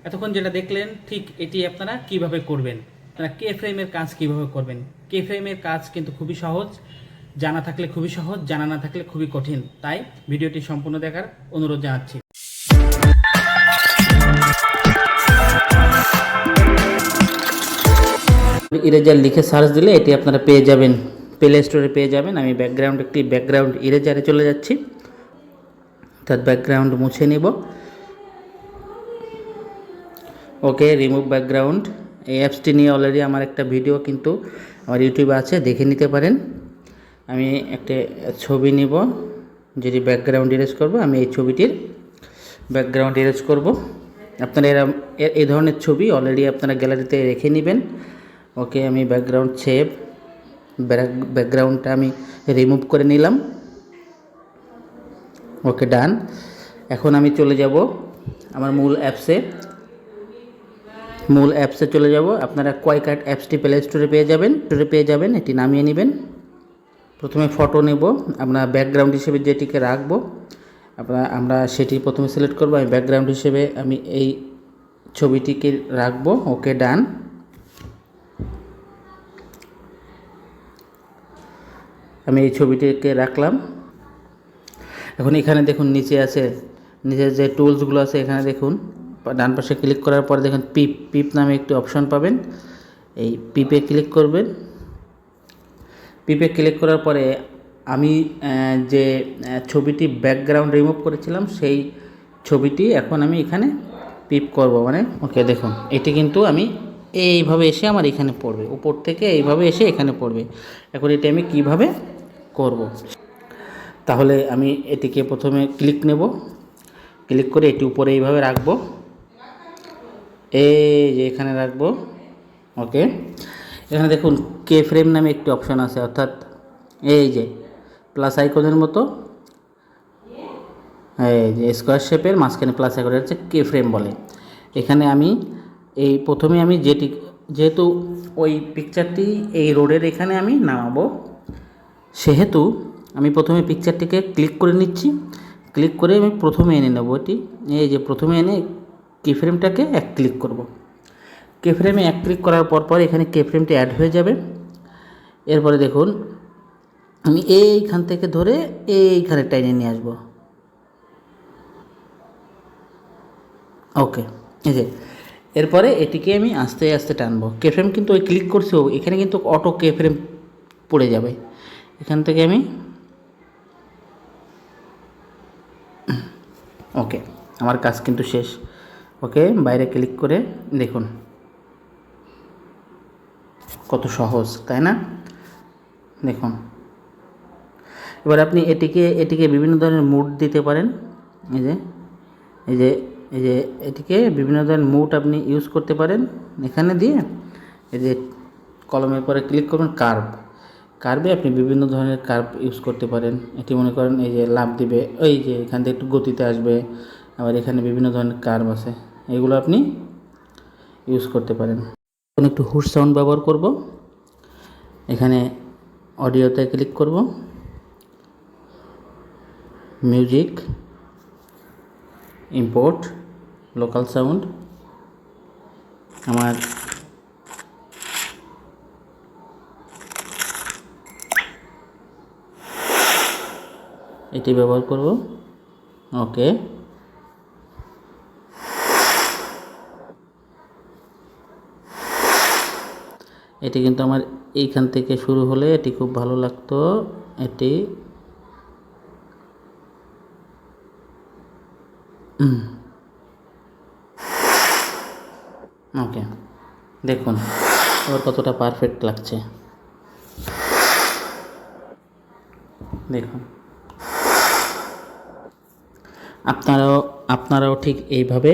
এতক্ষণ যেটা দেখলেন ঠিক এটি আপনারা কিভাবে করবেন, আপনারা কে ফ্রেমের কাজ কিভাবে করবেন। কে ফ্রেমের কাজ কিন্তু খুবই সহজ, জানা থাকলে খুবই সহজ, জানা না থাকলে খুবই কঠিন। তাই ভিডিওটি সম্পূর্ণ দেখার অনুরোধ জানাচ্ছি। ইরেজার লিখে সার্চ দিলে এটি আপনারা পেয়ে যাবেন, প্লে স্টোরে পেয়ে যাবেন। আমি একটি ব্যাকগ্রাউন্ড ইরেজারে চলে যাচ্ছি, অর্থাৎ ব্যাকগ্রাউন্ড মুছে নেব। ওকে, রিমুভ ব্যাকগ্রাউন্ড। এই অ্যাপসটি নিয়ে অলরেডি আমার একটা ভিডিও কিন্তু আমার ইউটিউবে আছে, দেখে নিতে পারেন। আমি একটা ছবি নিব, যেটি ব্যাকগ্রাউন্ড ইরেজ করব। আমি এই ছবিটির ব্যাকগ্রাউন্ড ইরেজ করব। আপনারা এই ধরনের ছবি অলরেডি আপনারা গ্যালারিতে রেখে নেবেন। ওকে, আমি ব্যাকগ্রাউন্ড সেভ, ব্যাকগ্রাউন্ডটা আমি রিমুভ করে নিলাম। ওকে, ডান। এখন আমি চলে যাব আমার মূল অ্যাপসে চলে যাব। আপনারা কোয়াইকাট অ্যাপসটি প্লে স্টোরে পেয়ে যাবেন। এটি নামিয়ে নেবেন। প্রথমে ফটো নেব, আমরা ব্যাকগ্রাউন্ড হিসেবে যেটিকে রাখবো আমরা সেটি প্রথমে সিলেক্ট করব। আমি ব্যাকগ্রাউন্ড হিসেবে আমি এই ছবিটিকে রাখবো। ওকে, ডান। আমি এই ছবিটিকে রাখলাম। এখন এখানে দেখুন নিচে যে টুলসগুলো আছে, এখানে দেখুন ডান পাশে ক্লিক করার পরে দেখুন পিপ নামে একটি অপশন পাবেন। এই পিপে ক্লিক করবেন। পিপে ক্লিক করার পরে আমি যে ছবিটি ব্যাকগ্রাউন্ড রিমুভ করেছিলাম সেই ছবিটি এখন আমি এখানে পিপ করব। ওকে, দেখুন এটি কিন্তু আমি এইভাবে এসে আমার এখানে পড়বে, উপর থেকে এইভাবে এসে এখানে পড়বে। এখন এটি আমি কিভাবে করব, তাহলে আমি এটিকে প্রথমে ক্লিক করে এটি উপরে এইভাবে রাখবো, এই যে এখানে রাখবো। ওকে, এখানে দেখুন কে ফ্রেম নামে একটি অপশন আছে, অর্থাৎ এই যে প্লাস আইকনের মতো, এই যে স্কোয়ার শেপের মাঝখানে প্লাস আইকন হচ্ছে কে ফ্রেম বলে। এখানে আমি প্রথমে আমি যেহেতু ওই পিকচারটি এই রোডের এখানে আমি নামাবো, সেহেতু আমি প্রথমে পিকচারটিকে ক্লিক করে নিচ্ছি। ক্লিক করে আমি প্রথমে এনে নেব এটি, এই যে প্রথমে এনে কে ফ্রেমটাকে এক ক্লিক করব। কে ফ্রেমে এক ক্লিক করার পর এখানে কে ফ্রেমটি অ্যাড হয়ে যাবে। এরপরে দেখুন আমি এইখান থেকে ধরে এইখানে টাইনে নিয়ে আসবো। ওকে, এই যে এরপরে এটিকে আমি আস্তে আস্তে টানবো। কে ফ্রেম কিন্তু ওই ক্লিক করছি, এখানে কিন্তু অটো কে ফ্রেম পড়ে যাবে। এখান থেকে আমি ওকে, আমার কাজ কিন্তু শেষ। ওকে, বাইরে ক্লিক করে দেখুন কত সহজ, তাই না? দেখুন এবার আপনি এটিকে বিভিন্ন ধরনের মুড দিতে পারেন। এই যে এটিকে বিভিন্ন ধরনের মুড আপনি ইউজ করতে পারেন। এখানে দিয়ে এই যে কলমের পরে ক্লিক করবেন, কার্ভে আপনি বিভিন্ন ধরনের কার্ভ ইউজ করতে পারেন। এটি মনে করেন এই যে লাভ দিবে, ওই যে এখান থেকে একটু গতিতে আসবে। আবার এখানে বিভিন্ন ধরনের কার্ভ আছে, এগুলো আপনি ইউজ করতে পারেন। এখন একটু হুশ সাউন্ড ব্যবহার করব। এখানে অডিওতে ক্লিক করব, মিউজিক, ইম্পোর্ট লোকাল সাউন্ড। আমার এটি ব্যবহার করব। ওকে, এটি কিন্তু আমার এইখান থেকে শুরু হলে এটি খুব ভালো লাগতো। এটি ওকে, দেখুন এবার কতটা পারফেক্ট লাগছে। দেখুন আপনারাও ঠিক এইভাবে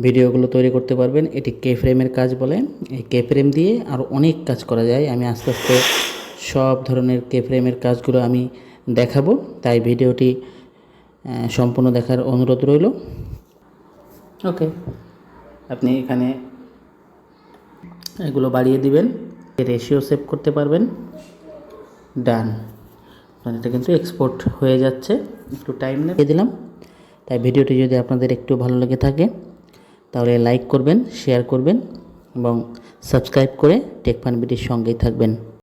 ভিডিওগুলো তৈরি করতে পারবেন। এটি কে ফ্রেমের কাজ বলে। এই কে ফ্রেম দিয়ে আরও অনেক কাজ করা যায়। আমি আস্তে আস্তে সব ধরনের কে ফ্রেমের কাজগুলো আমি দেখাবো, তাই ভিডিওটি সম্পূর্ণ দেখার অনুরোধ রইল। ওকে, আপনি এখানে এগুলো বাড়িয়ে দিবেন, রেশিও সেভ করতে পারবেন। ডান, এটা কিন্তু এক্সপোর্ট হয়ে যাচ্ছে, একটু টাইম নিয়ে দিলাম। তাই ভিডিওটি যদি আপনাদের একটু ভালো লেগে থাকে তাহলে লাইক করবেন, শেয়ার করবেন এবং সাবস্ক্রাইব করে টেক ফান বিডির সঙ্গেই থাকবেন।